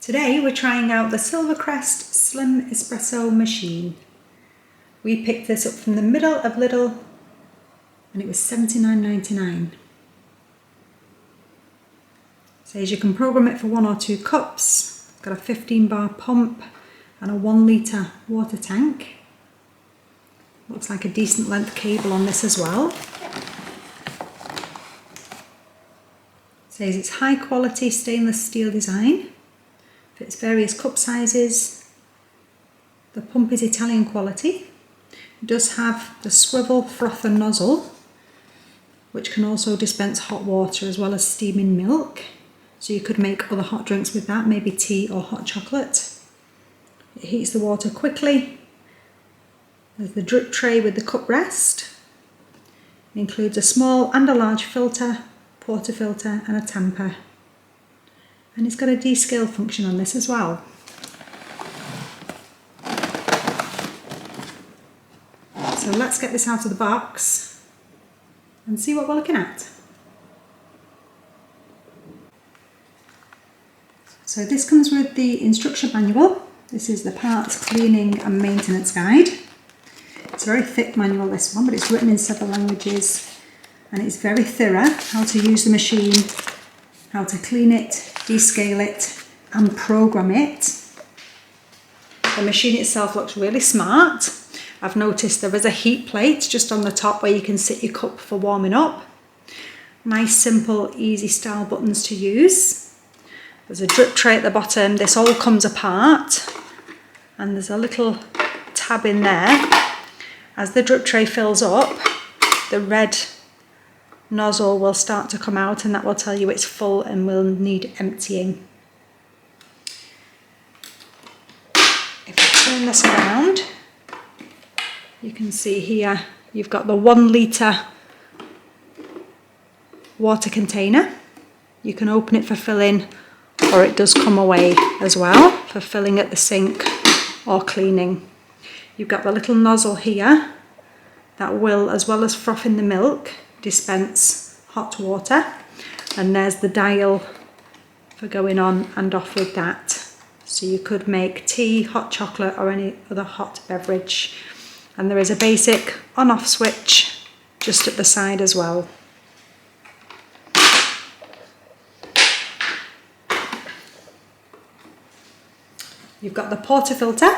Today we're trying out the SilverCrest Slim Espresso Machine. We picked this up from the middle of Lidl and it was $79.99. Says you can program it for 1 or 2 cups. Got a 15-bar pump and a 1 litre water tank. Looks like a decent length cable on this as well. Says it's high quality stainless steel design. Fits various cup sizes. The pump is Italian quality. It does have the Swivel frother nozzle, which can also dispense hot water as well as steaming milk. So you could make other hot drinks with that, maybe tea or hot chocolate. It heats the water quickly. There's the drip tray with the cup rest. It includes a small and a large filter, portafilter and a tamper. And it's got a descale function on this as well. So let's get this out of the box and see what we're looking at. So this comes with the instruction manual. This is the parts cleaning and maintenance guide. It's a very thick manual, this one, but it's written in several languages and it's very thorough. How to use the machine, how to clean it, descale it and program it. The machine itself looks really smart. I've noticed there is a heat plate just on the top where you can sit your cup for warming up. Nice, simple, easy style buttons to use. There's a drip tray at the bottom. This all comes apart and there's a little tab in there. As the drip tray fills up, the red nozzle will start to come out and that will tell you it's full and will need emptying. If I turn this around, you can see here you've got the 1 litre water container. You can open it for filling, or it does come away as well for filling at the sink or cleaning. You've got the little nozzle here that will, as well as frothing the milk, dispense hot water, and there's the dial for going on and off with that. So you could make tea, hot chocolate or any other hot beverage. And there is a basic on-off switch just at the side as well. You've got the portafilter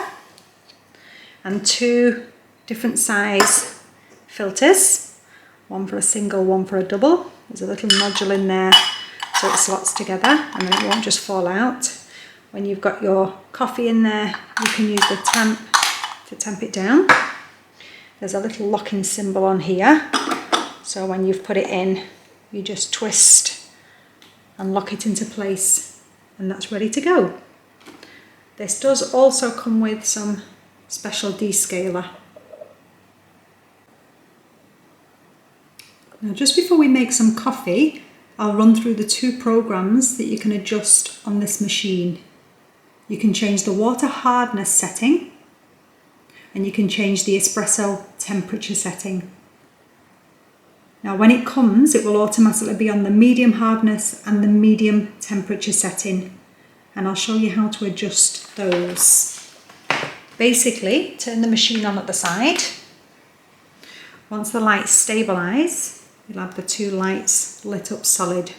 and 2 different size filters, one for a single, one for a double. There's a little nodule in there so it slots together and then it won't just fall out. When you've got your coffee in there, you can use the tamp to tamp it down. There's a little locking symbol on here, so when you've put it in, you just twist and lock it into place and that's ready to go. This does also come with some special descaler. Now just before we make some coffee, I'll run through the 2 programs that you can adjust on this machine. You can change the water hardness setting and you can change the espresso temperature setting. Now when it comes, it will automatically be on the medium hardness and the medium temperature setting, and I'll show you how to adjust those. Basically, turn the machine on at the side. Once the lights stabilise, you'll have the 2 lights lit up solid.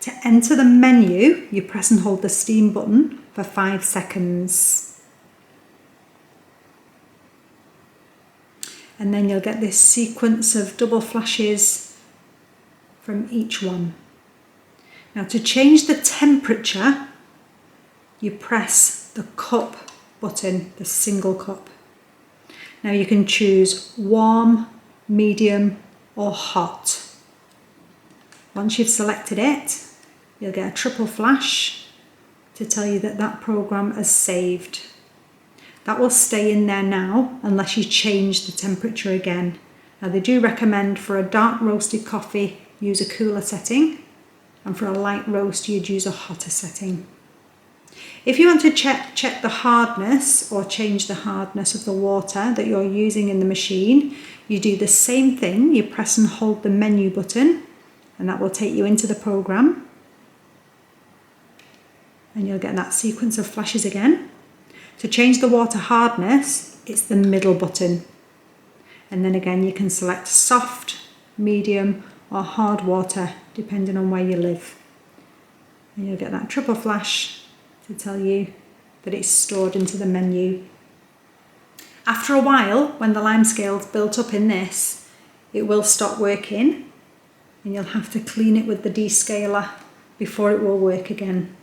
To enter the menu, you press and hold the steam button for 5 seconds. And then you'll get this sequence of double flashes from each one. Now to change the temperature, you press the cup button, the single cup. Now you can choose warm, medium or hot. Once you've selected it, you'll get a triple flash to tell you that that program has saved. That will stay in there now unless you change the temperature again. Now they do recommend for a dark roasted coffee, use a cooler setting, and for a light roast you'd use a hotter setting. If you want to check the hardness or change the hardness of the water that you're using in the machine, you do the same thing. You press and hold the menu button and that will take you into the program. and you'll get that sequence of flashes again. To change the water hardness, it's the middle button. And then again, you can select soft, medium or hard water, depending on where you live. And you'll get that triple flash to tell you that it's stored into the menu. After a while, when the lime scale's built up in this, it will stop working and you'll have to clean it with the descaler before it will work again.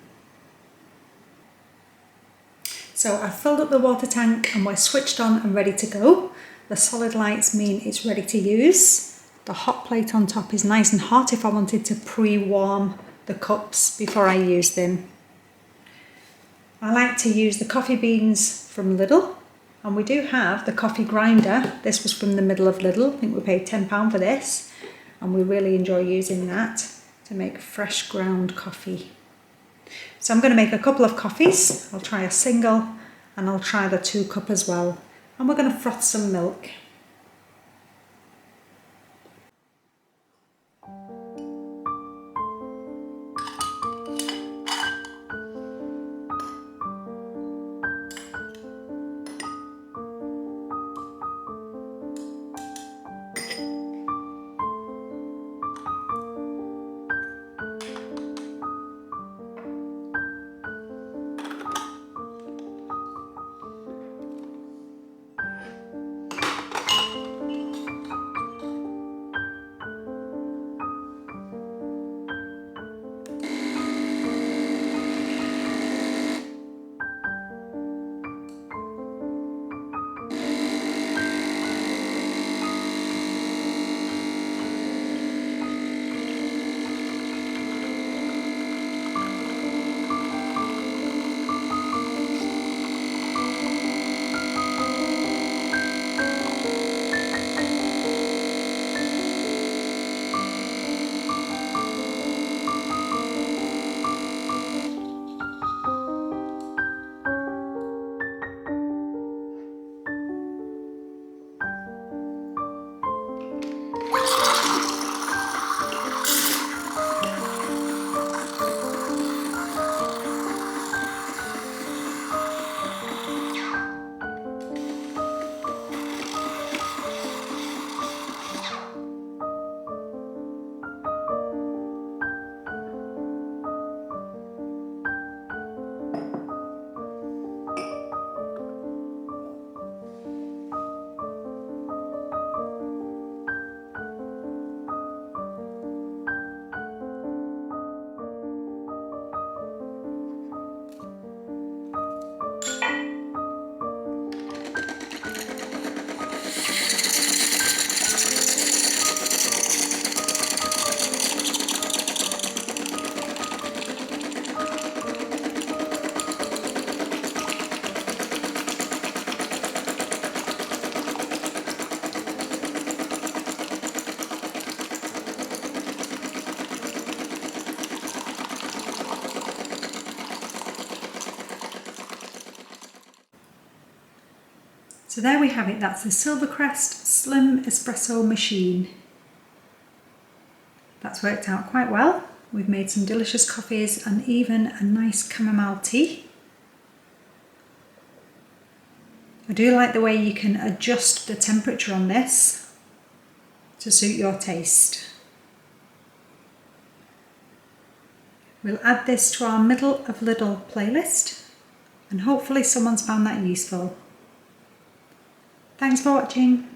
So I've filled up the water tank and we're switched on and ready to go. The solid lights mean it's ready to use. The hot plate on top is nice and hot if I wanted to pre-warm the cups before I use them. I like to use the coffee beans from Lidl, and we do have the coffee grinder. This was from the middle of Lidl. I think we paid £10 for this, and we really enjoy using that to make fresh ground coffee. So I'm going to make a couple of coffees. I'll try a single and I'll try the 2 cup as well. And we're going to froth some milk. So there we have it, that's the SilverCrest Slim Espresso Machine. That's worked out quite well. We've made some delicious coffees and even a nice chamomile tea. I do like the way you can adjust the temperature on this to suit your taste. We'll add this to our middle of Lidl playlist and hopefully someone's found that useful. Thanks for watching.